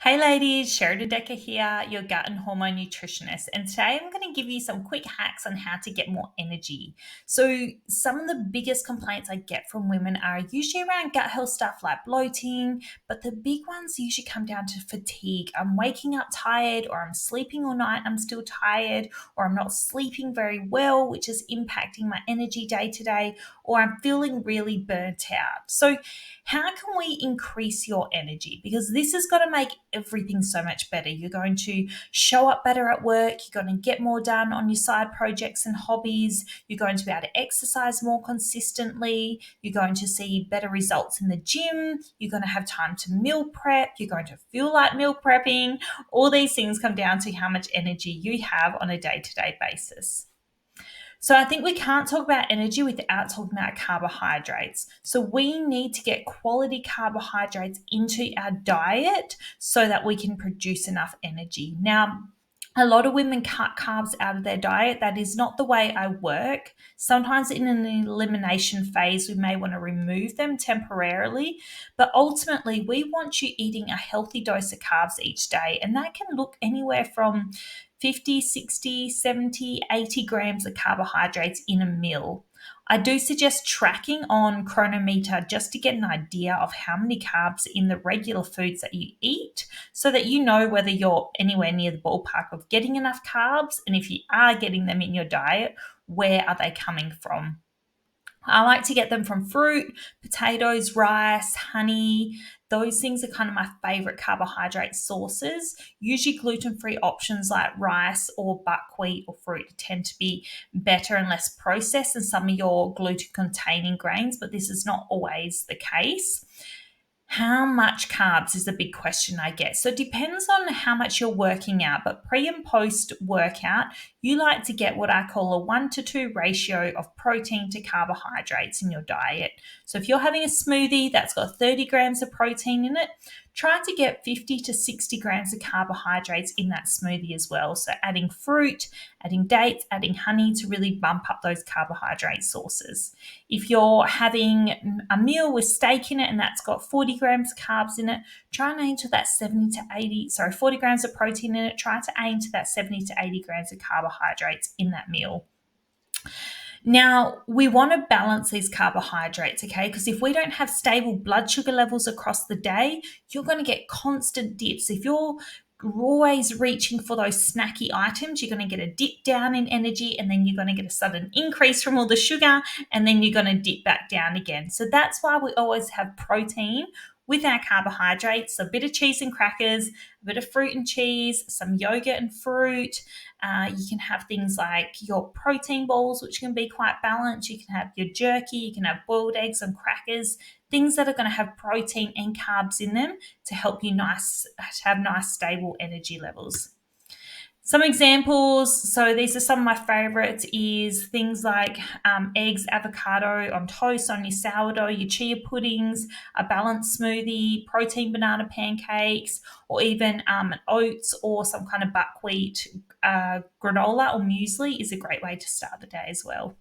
Hey ladies, Sheridan Decker here, your gut and hormone nutritionist. And today I'm going to give you some quick hacks on how to get more energy. So, some of the biggest complaints I get from women are usually around gut health stuff like bloating, but the big ones usually come down to fatigue. I'm waking up tired, or I'm sleeping all night, I'm still tired, or I'm not sleeping very well, which is impacting my energy day to day, or I'm feeling really burnt out. So, how can we increase your energy? Because this is going to make everything so much better. You're going to show up better at work. You're going to get more done on your side projects and hobbies. You're going to be able to exercise more consistently. You're going to see better results in the gym. You're going to have time to meal prep. You're going to feel like meal prepping. All these things come down to how much energy you have on a day-to-day basis. So I think we can't talk about energy without talking about carbohydrates. So we need to get quality carbohydrates into our diet so that we can produce enough energy. Now, a lot of women cut carbs out of their diet. That is not the way I work. Sometimes in an elimination phase, we may want to remove them temporarily, but ultimately, we want you eating a healthy dose of carbs each day. And that can look anywhere from 50, 60, 70, 80 grams of carbohydrates in a meal. I do suggest tracking on Chronometer just to get an idea of how many carbs in the regular foods that you eat so that you know whether you're anywhere near the ballpark of getting enough carbs, and if you are getting them in your diet, where are they coming from? I like to get them from fruit, potatoes, rice, honey. Those things are kind of my favorite carbohydrate sources. Usually, gluten free options like rice or buckwheat or fruit tend to be better and less processed than some of your gluten containing grains, but this is not always the case. How much carbs is the big question I get. So it depends on how much you're working out, but pre and post workout, you like to get what I call a 1-to-2 ratio of protein to carbohydrates in your diet. So if you're having a smoothie that's got 30 grams of protein in it, try to get 50 to 60 grams of carbohydrates in that smoothie as well. So adding fruit, adding dates, adding honey to really bump up those carbohydrate sources. If you're having a meal with steak in it and that's got 40 grams of carbs in it, try and aim to that 40 grams of protein in it, try to aim to that 70 to 80 grams of carbohydrates in that meal. Now, we want to balance these carbohydrates, okay? Because if we don't have stable blood sugar levels across the day, you're going to get constant dips. If you're always reaching for those snacky items, you're going to get a dip down in energy, and then you're going to get a sudden increase from all the sugar, and then you're going to dip back down again. So that's why we always have protein with our carbohydrates, a bit of cheese and crackers, a bit of fruit and cheese, some yogurt and fruit. You can have things like your protein balls, which can be quite balanced. You can have your jerky, you can have boiled eggs and crackers, things that are going to have protein and carbs in them to help you have nice stable energy levels. Some examples, so these are some of my favorites, is things like eggs, avocado on toast, on your sourdough, your chia puddings, a balanced smoothie, protein banana pancakes, or even oats or some kind of buckwheat granola or muesli is a great way to start the day as well.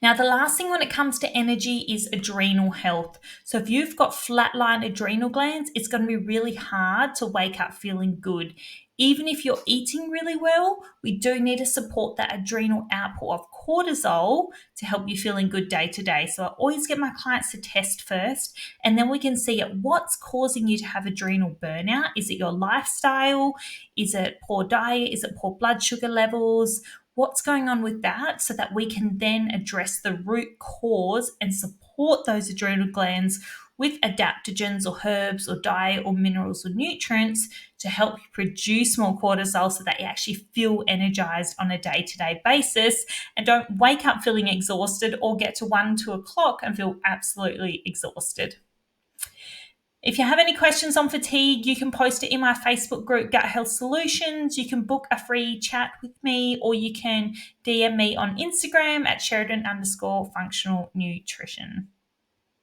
Now, the last thing when it comes to energy is adrenal health. So, if you've got flatline adrenal glands, it's going to be really hard to wake up feeling good. Even if you're eating really well, we do need to support that adrenal output of cortisol to help you feeling good day to day. So I always get my clients to test first, and then we can see what's causing you to have adrenal burnout. Is it your lifestyle? Is it poor diet? Is it poor blood sugar levels? What's going on with that so that we can then address the root cause and support those adrenal glands with adaptogens or herbs or diet or minerals or nutrients to help you produce more cortisol so that you actually feel energized on a day-to-day basis and don't wake up feeling exhausted or get to 1-2 o'clock and feel absolutely exhausted. If you have any questions on fatigue, you can post it in my Facebook group, Gut Health Solutions. You can book a free chat with me, or you can DM me on Instagram at Sheridan_functional nutrition.